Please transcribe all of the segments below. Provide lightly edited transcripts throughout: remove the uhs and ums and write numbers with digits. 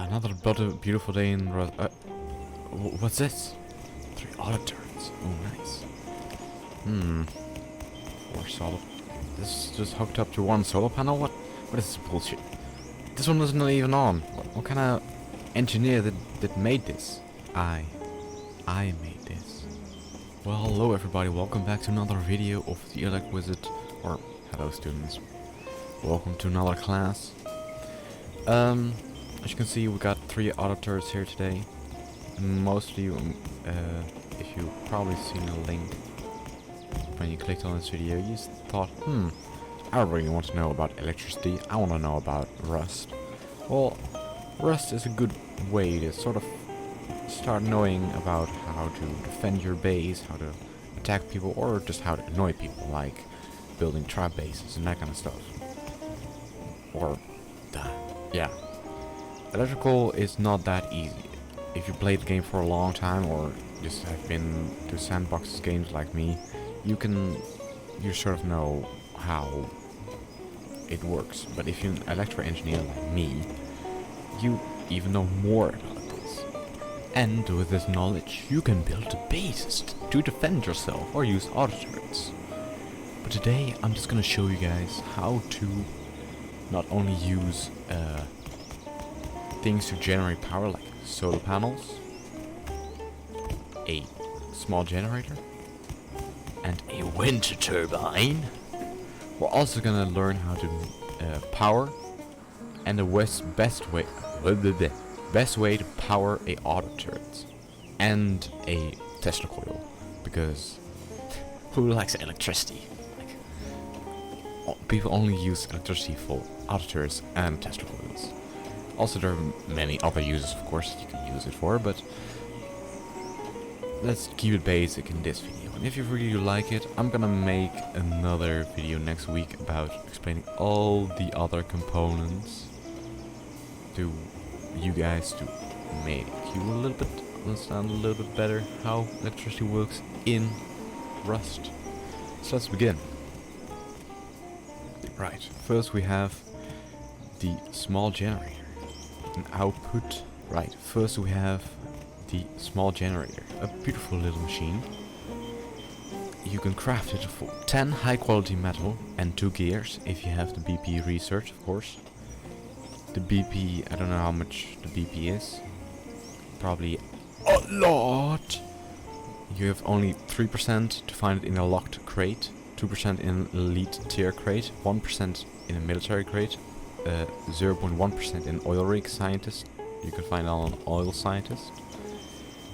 Another beautiful day in what's this? 3 auto turrets. Oh, nice. Four solar. This is just hooked up to one solar panel? What is this bullshit? This one wasn't even on. What kind of engineer that made this? I made this. Well, hello everybody, welcome back to another video of the Elect Wizard. Or, hello students. Welcome to another class. As you can see, we got 3 auto turrets here today. Mostly, if you've probably seen a link when you clicked on this video, you thought, I really want to know about electricity, I want to know about Rust. Well, Rust is a good way to sort of start knowing about how to defend your base, how to attack people, or just how to annoy people, like building trap bases and that kind of stuff. Or, yeah. Electrical is not that easy. If you played the game for a long time, or just have been to sandbox games like me, you sort of know how it works. But if you're an electrical engineer like me, you even know more about this. And with this knowledge, you can build bases to defend yourself or use auto turrets. But today, I'm just gonna show you guys how to not only use things to generate power like solar panels, a small generator, and a wind turbine. We're also gonna learn how to power and the best way to power a auto turret and a Tesla coil, because who likes electricity? People only use electricity for auto turrets and Tesla coils. Also, there are many other uses, of course, that you can use it for, but let's keep it basic in this video. And if you really like it, I'm gonna make another video next week about explaining all the other components to you guys, to make you understand a little bit better how electricity works in Rust. So let's begin. Right, first we have the small generator. An output. Right, first we have the small generator. A beautiful little machine. You can craft it for 10 high quality metal and 2 gears if you have the BP research, of course. The BP, I don't know how much the BP is. Probably a lot! You have only 3% to find it in a locked crate, 2% in elite tier crate, 1% in a military crate, 0.1% in oil rig scientist. You can find it on an oil scientist,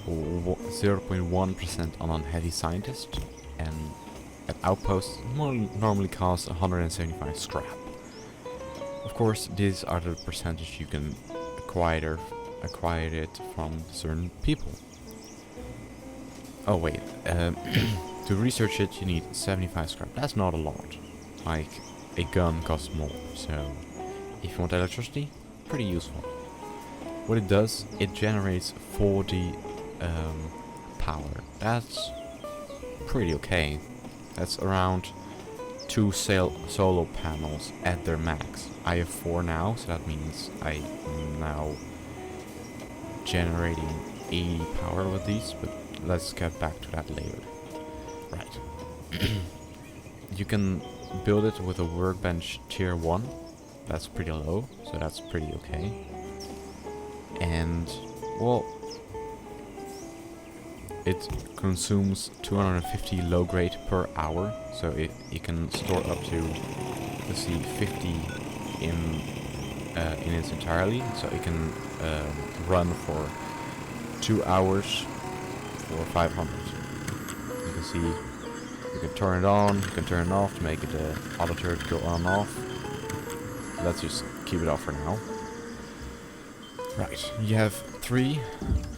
0.1% on a heavy scientist, and at outposts normally costs 175 scrap. Of course, these are the percentage you can acquire it from certain people. Oh wait, to research it you need 75 scrap. That's not a lot. Like, a gun costs more, so if you want electricity, pretty useful. What it does, it generates 40 power. That's pretty okay. That's around 2 solar panels at their max. I have 4 now, so that means I'm now generating 80 power with these, but let's get back to that later. Right. You can build it with a workbench tier 1. That's pretty low, so that's pretty okay. And, well, it consumes 250 low grade per hour, so you can store up to, let's see, 50 in its entirely, so it can run for 2 hours for 500. You can see, you can turn it on, you can turn it off to make it auto turret go on and off. Let's just keep it off for now. Right, you have 3.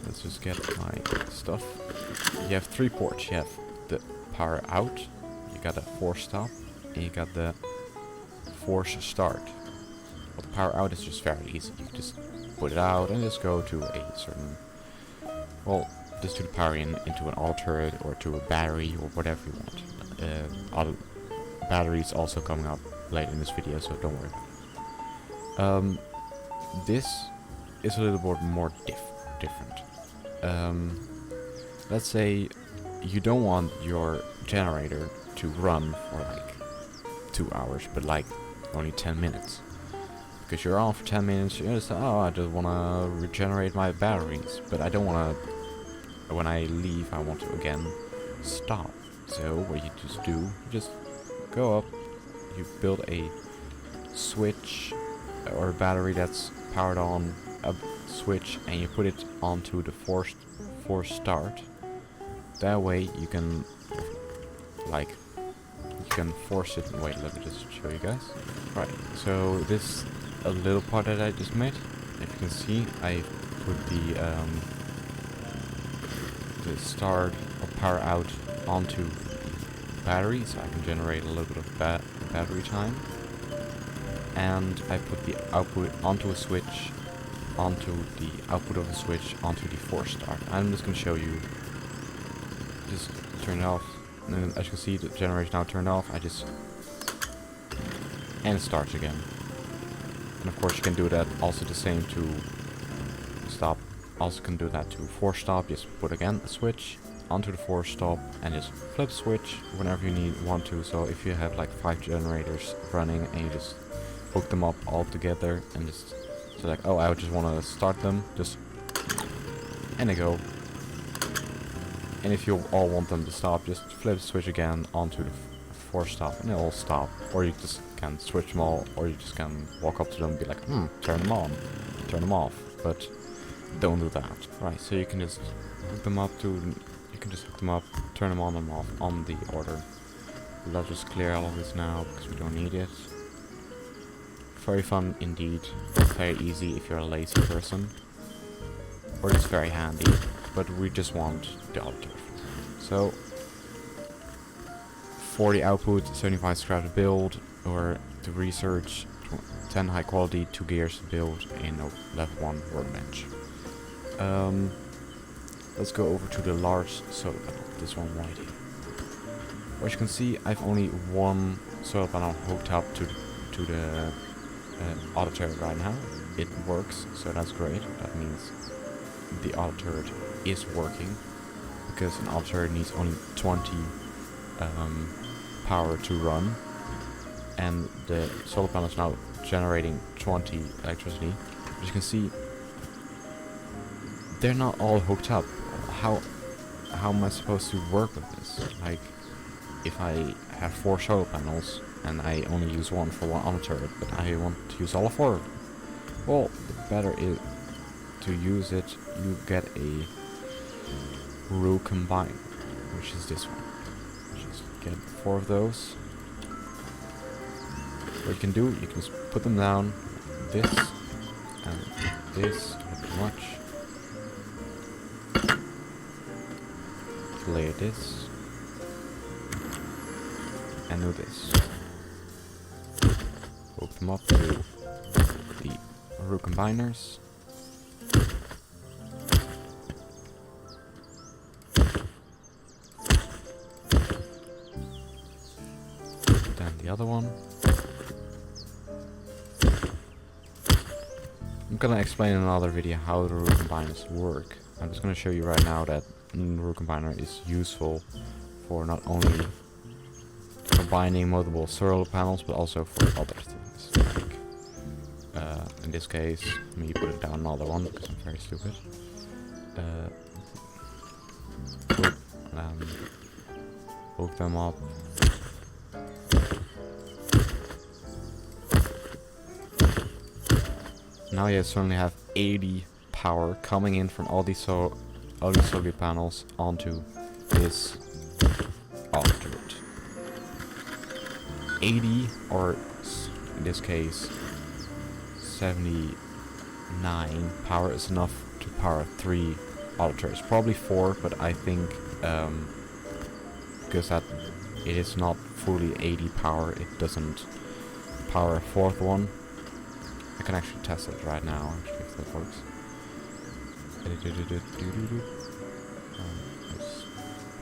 Let's just get my stuff. You have 3 ports. You have the power out, you got the force stop, and you got the force start. Well, the power out is just very easy. You just put it out and just go to a certain, well, just to the power into an auto turret or to a battery or whatever you want. Battery is also coming up later in this video, so don't worry. This is a little bit more different. Let's say you don't want your generator to run for like 2 hours, but like only 10 minutes. Because you're on for 10 minutes, you just, oh, I just want to regenerate my batteries, but I don't want to, when I leave, I want to again stop. So what you just do, you just go up, you build a switch or a battery that's powered on a switch, and you put it onto the forced start. That way you can like force it. Wait, let me just show you guys. Right, so this a little part that I just made. If you can see, I put the start or power out onto battery, so I can generate a little bit of battery time. And I put the output onto a switch, onto the output of a switch, onto the force start. I'm just gonna show you. Just turn it off, and then as you can see, the generator is now turned off. And it starts again. And of course you can do that also the same to stop. Also can do that to force stop. Just put again a switch onto the force stop and just flip switch whenever you want to. So if you have like 5 generators running and you just hook them up all together and just so like, oh, I just want to start them, just and they go. And if you all want them to stop, just flip switch again onto the force stop and they'll all stop. Or you just can switch them all, or you just can walk up to them and be like, turn them on, turn them off. But don't do that. Right, so you can just hook them up turn them on and off on the order. Let's just clear all of this now because we don't need it. Very fun indeed. Very easy if you're a lazy person. Or just very handy. But we just want the alternative. So for the output, 75 scrap to build, or to research, 10 high quality, 2 gears to build in a level 1 workbench. Let's go over to the large solar panel, this one right here. As you can see, I've only one solar panel hooked up to the auto turret right now. It works, so that's great. That means the auto turret is working, because an auto turret needs only 20 power to run, and the solar panel is now generating 20 electricity. As you can see, they're not all hooked up. How am I supposed to work with this? Like, if I have 4 solar panels and I only use one for one auto turret, but I want to use all 4 of them, well, the better is to use it. You get a row combine, which is this one. Just get 4 of those. What you can do, you can just put them down, this and this, pretty much. Layer this and do this. Hook them up to the row combiners. Then the other one. I'm gonna explain in another video how the row combiners work. I'm just gonna show you right now that the row combiner is useful for not only combining multiple solar panels, but also for other things. Like, in this case, me put down another one because I'm very stupid. Hook them up. Now you suddenly have 80 power coming in from all these solar panels onto this auto turret. 80, or in this case 79 power is enough to power 3 auto turrets. Probably 4, but I think because that it is not fully 80 power, it doesn't power a 4th one. I can actually test it right now, actually, if that works.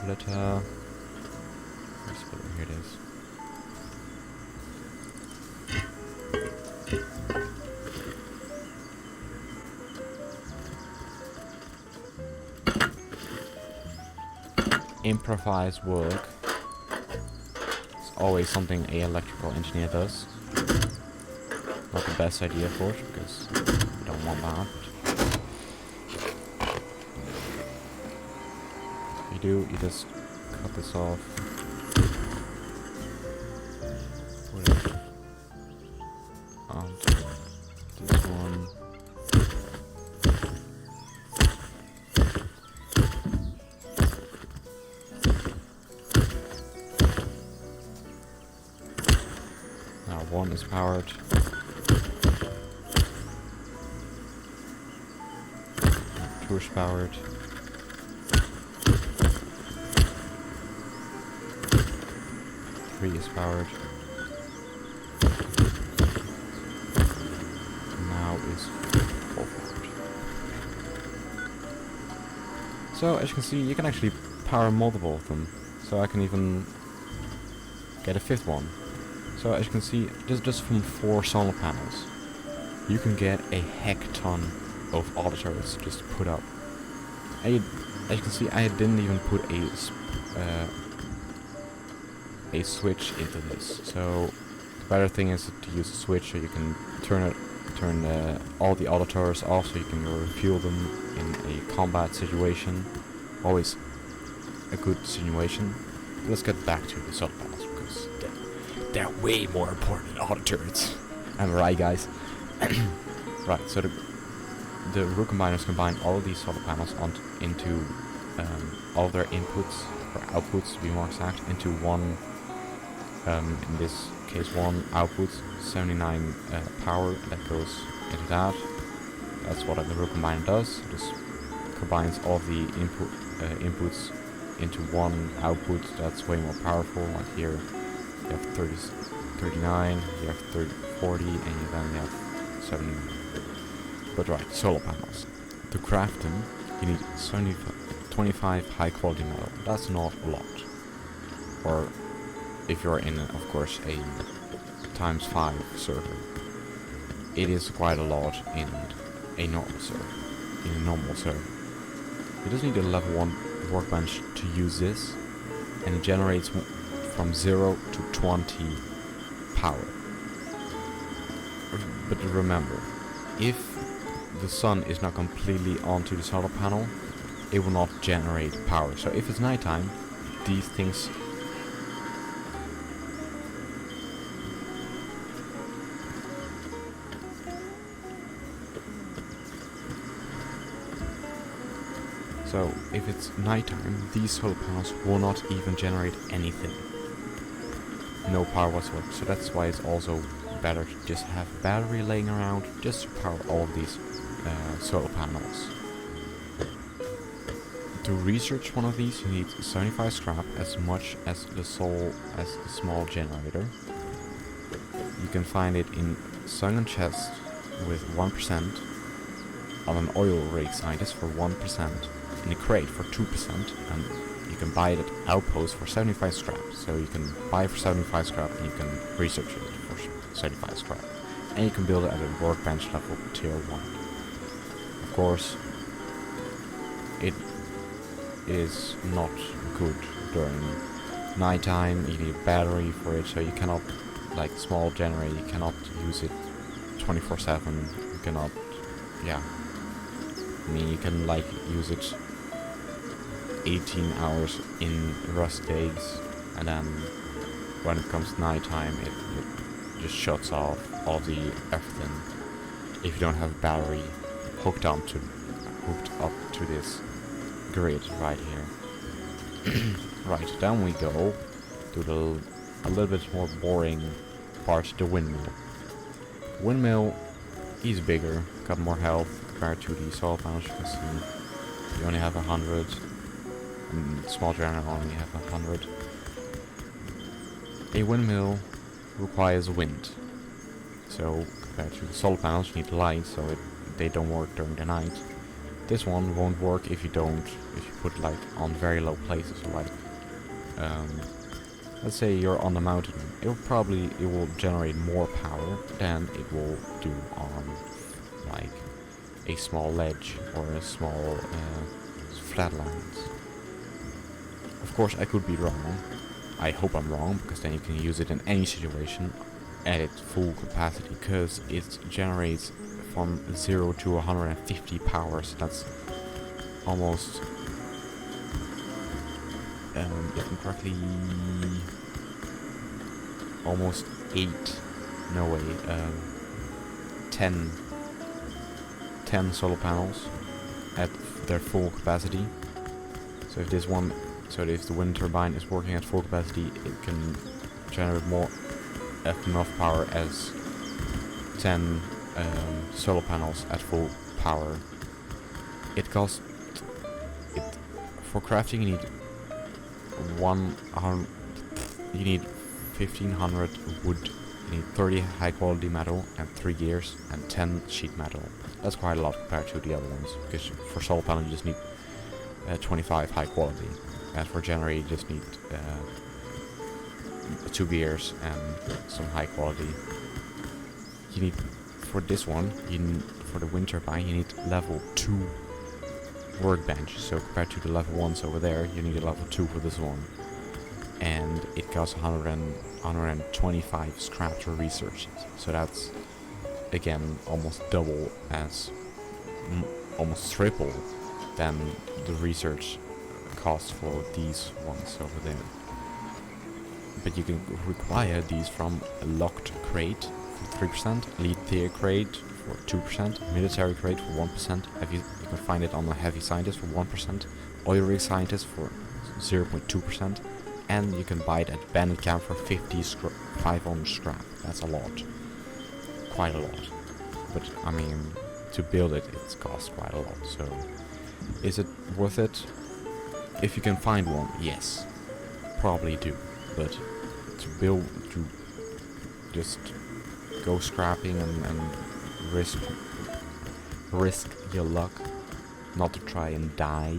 Splitter. Here it is. improvise work. It's always something a electrical engineer does. Not the best idea, of course, because you don't want that. If you do, you just cut this off. Put it onto this one. Now one is powered. Two is powered. Three is powered. Now is four powered. So as you can see, you can actually power multiple of them. So I can even get a fifth one. So as you can see, just from 4 solar panels, you can get a heck ton of auditors just put up. As you can see, I didn't even put a switch into this. So the better thing is to use a switch so you can turn all the auditors off, so you can refuel them in a combat situation. Always a good situation. Let's get back to the solar panels because they're way more important than auditors. Am I right, guys? Right. So the root combiners combine all of these solar panels into all their inputs or outputs, to be more exact, into one. In this case, one output, 79 power that goes into that. That's what the root combiner does. It just combines all of the inputs into one output. That's way more powerful. Like here, you have 39, you have 40, and then you have 70. But right, solar panels. To craft them, you need 25 high quality metal. That's not a lot. Or if you're in, of course, a ×5 server, it is quite a lot in a normal server. You just need a level 1 workbench to use this, and it generates from 0 to 20 power. But remember, if the sun is not completely onto the solar panel, it will not generate power. So if it's nighttime, these things So if it's nighttime, these solar panels will not even generate anything. No power whatsoever. So that's why it's also better to just have battery laying around just to power all of these solar panels. To research one of these, you need 75 scrap, as much as the small generator. You can find it in sunken chest with 1%, on an oil rig scientist for 1%, in a crate for 2%, and you can buy it at Outpost for 75 scrap. So you can buy it for 75 scrap and you can research it for 75 scrap. And you can build it at a workbench level tier 1. Of course, it is not good during nighttime. You need a battery for it, so you cannot, like small generator, you cannot use it 24/7. You cannot, yeah. I mean, you can like use it 18 hours in rust days, and then when it comes nighttime, it just shuts off all the everything. If you don't have a battery hooked up to this grid right here. Right, then we go to a little bit more boring part, the windmill. Windmill is bigger, got more health compared to the solar panels. You can see you only have 100, and small generator only have 100. A windmill requires wind, so compared to the solar panels you need light, so they don't work during the night. This one won't work if you put like on very low places, like let's say you're on the mountain. It will generate more power than it will do on like a small ledge or a small flatlands. Of course, I could be wrong. I hope I'm wrong, because then you can use it in any situation at its full capacity, because it generates from 0 to 150 power, so that's almost, if I'm correctly, almost 8, no way, 10 solar panels at their full capacity. So if this one, if the wind turbine is working at full capacity, it can generate more enough power as 10 solar panels at full power. It costs for crafting you need 1500 wood, you need 30 high quality metal and 3 gears and 10 sheet metal. That's quite a lot compared to the other ones, because for solar panel you just need 25 high quality. As for generator you just need 2 gears and some high quality. You need, for this one, for the wind turbine, you need level 2 workbench. So compared to the level 1s over there, you need a level 2 for this one. And it costs 125 scrap to research it. So that's, again, almost double as, almost triple than the research cost for these ones over there. But you can require these from a locked crate for 3%, elite tier crate for 2%, military crate for 1%, you can find it on a heavy scientist for 1%, oil rig scientist for 0.2%, and you can buy it at bandit camp for 500 scrap. That's a lot. Quite a lot. But I mean, to build it, it's cost quite a lot. So, is it worth it? If you can find one, yes. Probably do. But to build, to just go scrapping and risk your luck, not to try and die,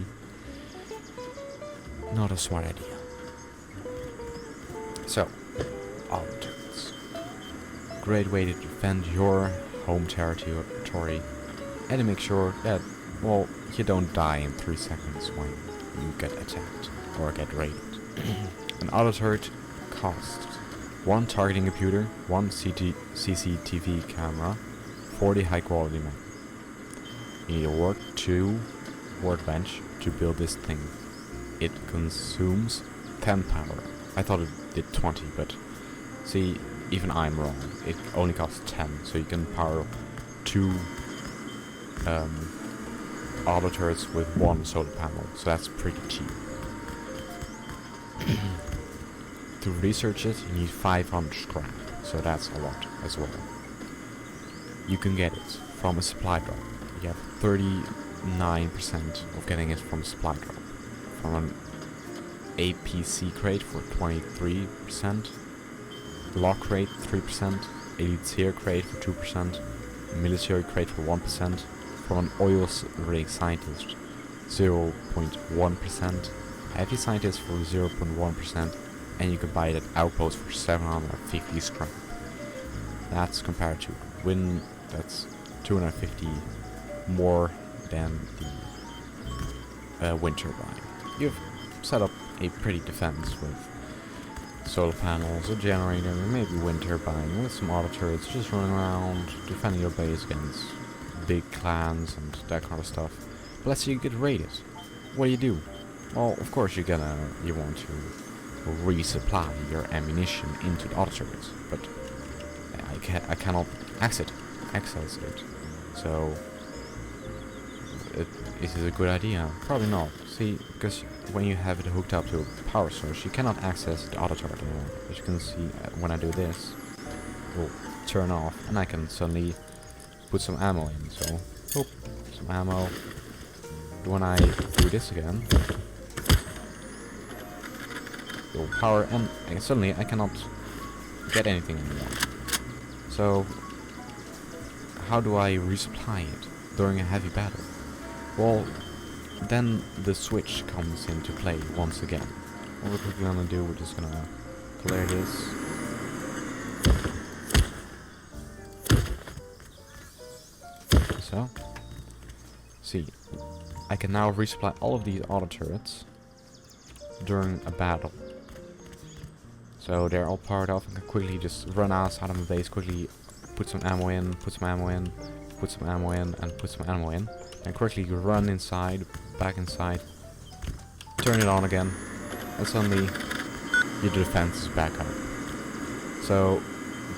not a smart idea. So, alternatives. Great way to defend your home territory and to make sure that, well, you don't die in 3 seconds when you get attacked or get raided. An auto turret costs 1 targeting computer, 1 CCTV camera, 40 high quality men. You need a 2 workbench to build this thing. It consumes 10 power. I thought it did 20, but see, even I'm wrong. It only costs 10, so you can power 2 auto turrets with 1 solar panel, so that's pretty cheap. To research it, you need 500 scrap, so that's a lot as well. You can get it from a supply drop. You have 39% of getting it from a supply drop. From an APC crate for 23%, lock crate 3%, elite tier crate for 2%, military crate for 1%, from an oil rig scientist 0.1%, heavy scientist for 0.1%, and you can buy it at outpost for 750 scrap. That's compared to wind, that's 250 more than the wind turbine. You've set up a pretty defense with solar panels, a generator, maybe wind turbine with some auto turrets just running around defending your base against big clans and that kind of stuff. But let's say you get raided. What do? Well, of course you want to resupply your ammunition into the auto turrets, but I cannot access it. So is it a good idea? Probably not. See, because when you have it hooked up to a power source, you cannot access the auto turret anymore. As you can see, when I do this, it will turn off, and I can suddenly put some ammo in. So, boop, some ammo. When I do this again, it will power, and suddenly I cannot get anything anymore. So, how do I resupply it during a heavy battle? Well, then the switch comes into play once again. What we're quickly gonna do, we're just gonna clear this. So, see, I can now resupply all of these auto turrets during a battle. So they're all powered off and can quickly just run outside of the base, quickly put some ammo in, put some ammo in, put some ammo in, and put some ammo in. And quickly run inside, back inside, turn it on again, and suddenly your defense is back up. So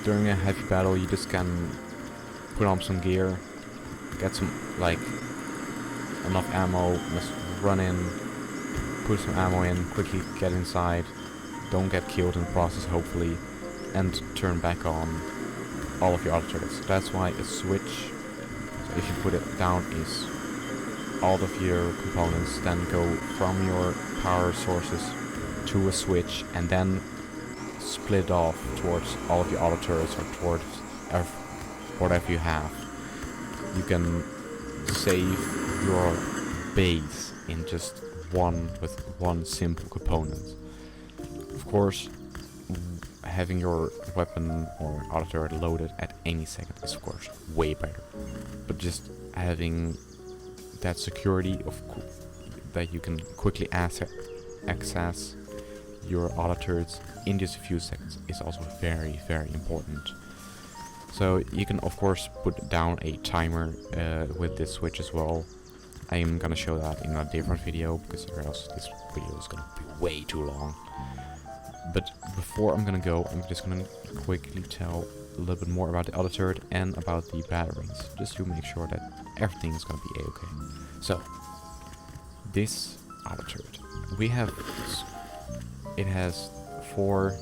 during a heavy battle you just can put on some gear, get some, like, enough ammo, just run in, put some ammo in, quickly get inside, don't get killed in the process hopefully, and turn back on all of your auto turrets. That's why a switch, so if you put it down, is all of your components then go from your power sources to a switch and then split off towards all of your auto turrets or towards whatever you have. You can save your base in just one simple component. Of course, having your weapon or auto turret loaded at any second is of course way better, but just having that security of that you can quickly access your auto turrets in just a few seconds is also very, very important. So you can of course put down a timer with this switch as well. I am gonna show that in a different video because or else this video is gonna be way too long. But before I'm gonna go, I'm just gonna quickly tell a little bit more about the auto turret and about the batteries, just to make sure that everything is gonna be a-okay. So, this auto turret, it has 4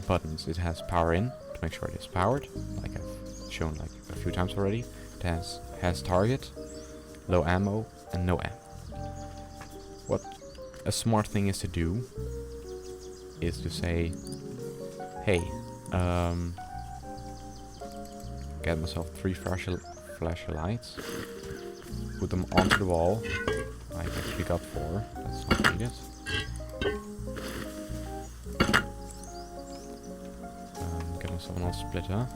buttons. It has power in, to make sure it is powered, like I've shown like a few times already. It has target, low ammo, and no ammo. What a smart thing is to do is to say, hey, get myself 3 flashlights, put them onto the wall. I actually got 4, that's not needed. Get myself another splitter.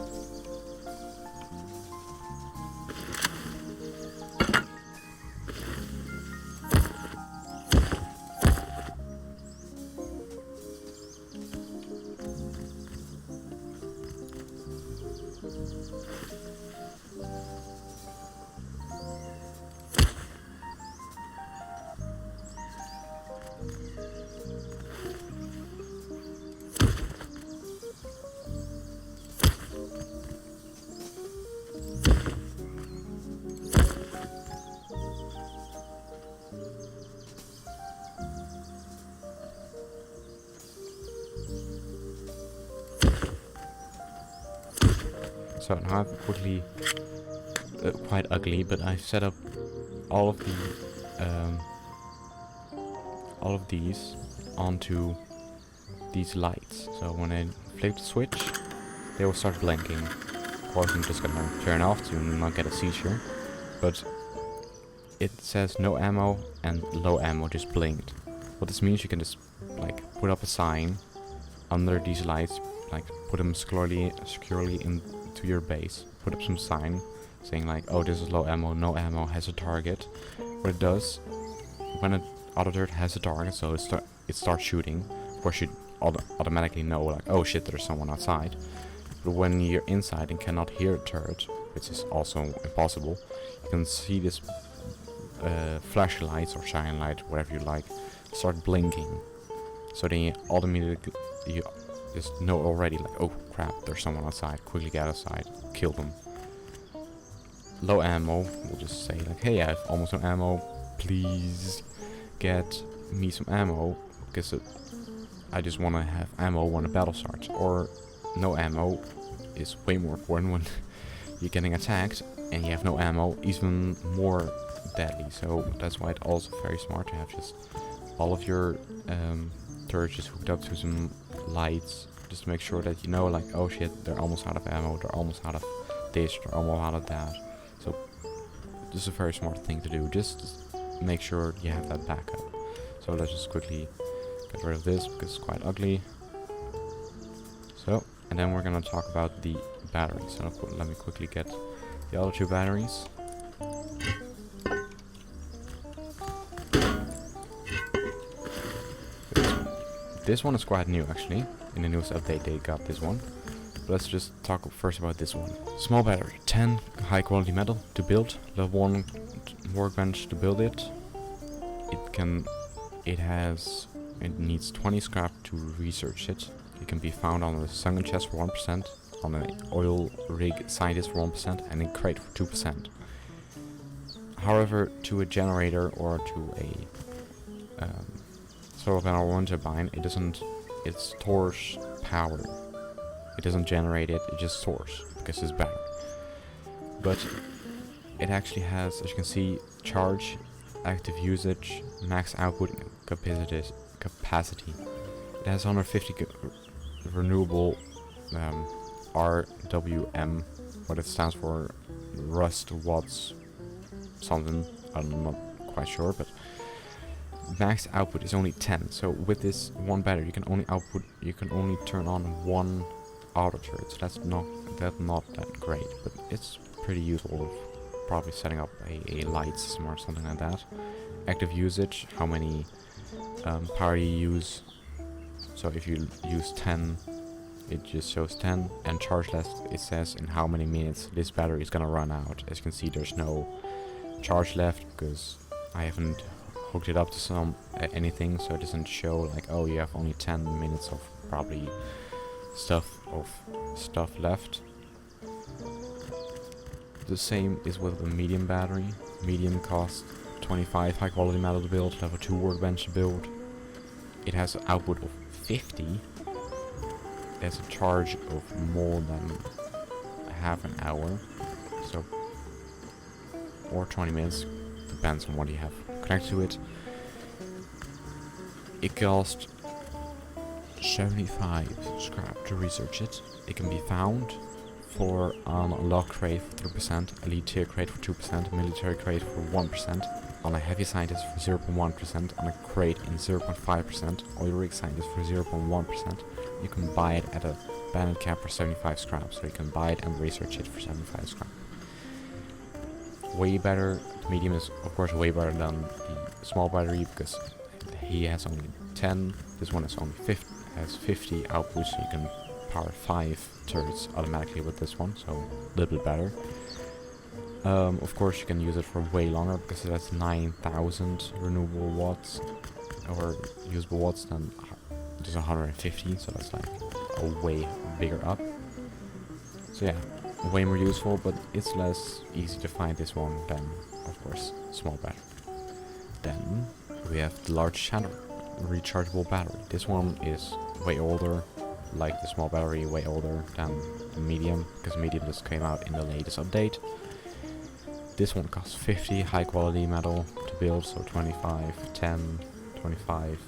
So now I've quickly, quite ugly, but I've set up all of these onto these lights. So when I flip the switch, they will start blinking. Of course, I'm just gonna turn off to not get a seizure, but it says no ammo and low ammo just blinked. What this means, you can just like put up a sign under these lights, like put them securely into your base. Put up some sign saying like, oh, this is low ammo, no ammo, has a target. What it does, when an auto turret has a target, so it starts shooting, of course you automatically know like, oh shit, there's someone outside. But when you're inside and cannot hear a turret, which is also impossible, you can see this flashlights or shine light, whatever you like, start blinking. So then you automatically, you just know already like, oh crap, there's someone outside, quickly get outside, kill them. Low ammo, we'll just say like, hey, I have almost no ammo, please get me some ammo, because I just want to have ammo when the battle starts. Or no ammo is way more important when you're getting attacked and you have no ammo, even more deadly. So that's why it's also very smart to have just all of your turrets just hooked up to some lights, just to make sure that you know like, oh shit, they're almost out of ammo, they're almost out of this, they're almost out of that. So this is a very smart thing to do, just make sure you have that backup. So let's just quickly get rid of this because it's quite ugly. So, and then we're gonna talk about the batteries. So let me quickly get the other 2 batteries. this one is quite new actually. In the newest update they got this one. But let's just talk first about this one. Small battery, 10 high quality metal to build, level 1 workbench to build it. It needs 20 scrap to research it. It can be found on a sunken chest for 1%, on an oil rig scientist for 1%, and in crate for 2%. However, to a generator or to a solar panel or wind turbine, it stores power. It doesn't generate it, it just stores, because it's battery. But it actually has, as you can see, charge, active usage, max output, and capacity. It has 150 renewable RWM, what it stands for, rust watts something, I'm not quite sure, but max output is only 10. So with this one battery, you can only turn on one auto turret. So that's not that great, but it's pretty useful. Probably setting up a light system or something like that. Active usage, how many power you use. So if you use 10, it just shows 10, and charge less, it says in how many minutes this battery is gonna run out. As you can see, there's no charge left because I haven't hooked it up to anything, so it doesn't show like, oh, you have only 10 minutes of probably stuff left. The same is with the medium battery. Medium costs 25 high quality metal to build, level 2 workbench to build. It has an output of 50. It has a charge of more than half an hour, so, or 20 minutes, depends on what you have connected to it. It costs 75 scrap to research it. It can be found for on a log crate for 3%, elite tier crate for 2%, military crate for 1%, on a heavy scientist for 0.1%, on a crate in 0.5%, oil rig scientist for 0.1%. You can buy it at a abandoned camp for 75 scrap, so you can buy it and research it for 75 scrap. Way better. The medium is of course way better than the small battery because he has only 10. This one is only 50. Has 50 output, so you can power 5 turrets automatically with this one, so a little bit better. Of course you can use it for way longer because it has 9,000 renewable watts or usable watts, then there's 150, so that's like a way bigger up. So yeah, way more useful, but it's less easy to find this one than, of course, small battery. Then we have the large channel rechargeable battery. This one is way older, like the small battery, way older than the medium, because medium just came out in the latest update. This one costs 50 high quality metal to build, so 25, 10, 25,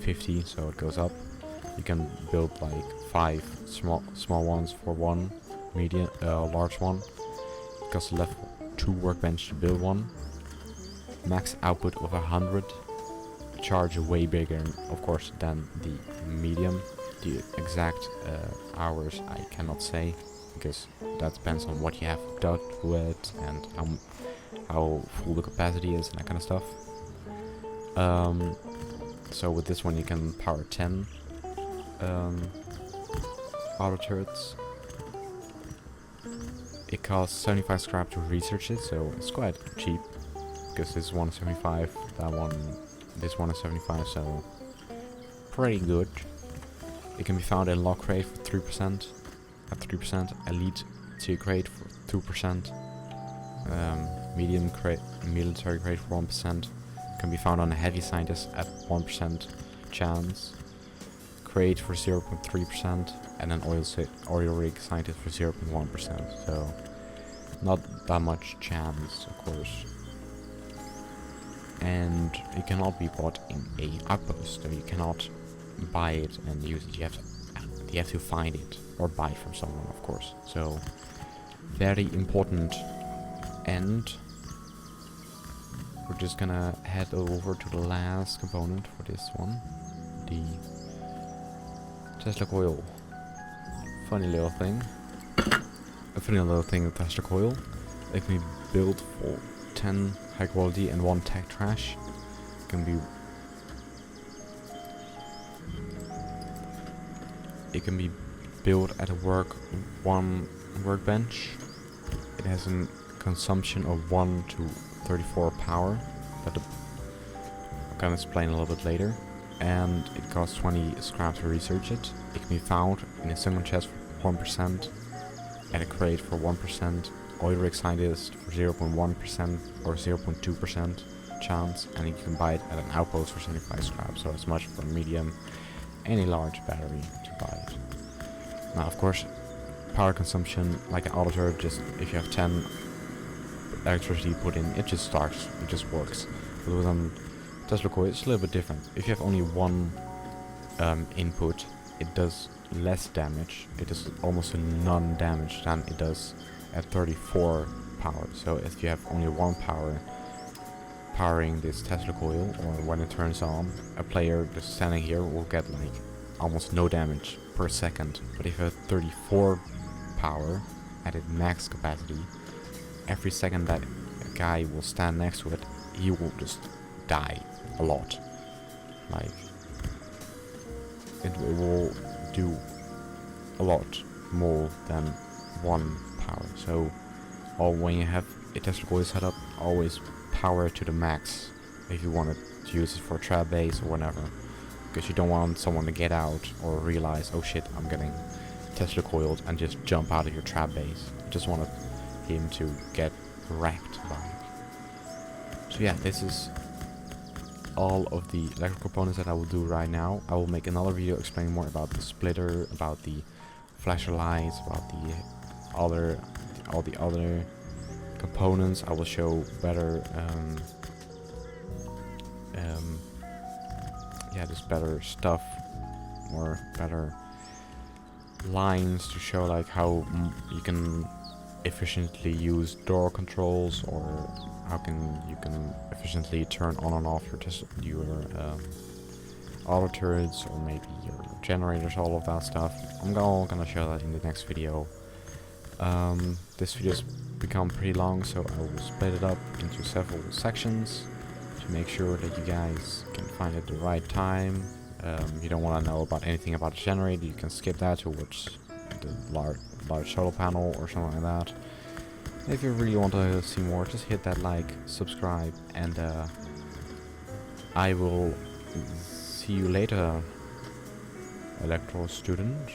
50, so it goes up. You can build like 5 small ones for one medium, large one. It costs level 2 workbench to build one. Max output of 100. Charge way bigger, of course, than the medium. The exact hours I cannot say, because that depends on what you have done with and how full the capacity is and that kind of stuff. So with this one you can power 10 auto turrets. It costs 75 scrap to research it, so it's quite cheap, because this one is 75, this one is 75, so pretty good. It can be found in log crate for 3%, at 3%, elite tier crate for 2%, medium crate, military crate for 1%. Can be found on a heavy scientist at 1% chance, crate for 0.3%, and an oil rig scientist for 0.1%. So not that much chance, of course. And it cannot be bought in a outpost, so you cannot buy it and use it. You have to find it or buy it from someone, of course. So very important. And we're just gonna head over to the last component for this one, the Tesla coil. Funny little thing. A funny little thing with Tesla coil. It can be built for 10 high quality and 1 tech trash. It can be it can be built at one workbench. It has a consumption of 1 to 34 power, that I'll kind of explain a little bit later. And it costs 20 scrap to research it. It can be found in a single chest for 1%, at a crate for 1%, oil rig scientist for 0.1% or 0.2% chance, and you can buy it at an outpost for 75 scrap, so it's much for a medium, any large battery to buy it. Now of course, power consumption, like an auditor, just if you have 10 electricity put in, it just starts, it just works. But with Tesla coil, it's a little bit different. If you have only one input, it does less damage. It does almost a non-damage than it does at 34 power. So if you have only one powering this Tesla coil, or when it turns on, a player just standing here will get like almost no damage per second. But if you have 34 power at its max capacity, every second that a guy will stand next to it, he will just die a lot. Like, it will do a lot more than one power. So when you have a Tesla coil set up, always power to the max if you want to use it for a trap base or whatever, because you don't want someone to get out or realize, oh shit, I'm getting Tesla coiled, and just jump out of your trap base. You just want him to get wrecked by it. So yeah, this is all of the electrical components that I will do right now. I will make another video explaining more about the splitter, about the flasher lights, about all the other components. I will show better just better stuff, or better lines to show like how you can efficiently use door controls, or how you can efficiently turn on and off your auto turrets, or maybe your generators, all of that stuff. I'm gonna show that in the next video. This video's become pretty long, so I will split it up into several sections to make sure that you guys can find it at the right time. You don't want to know about anything about the generator, you can skip that towards the large solar panel or something like that. If you really want to see more, just hit that like, subscribe, and I will see you later, electro student.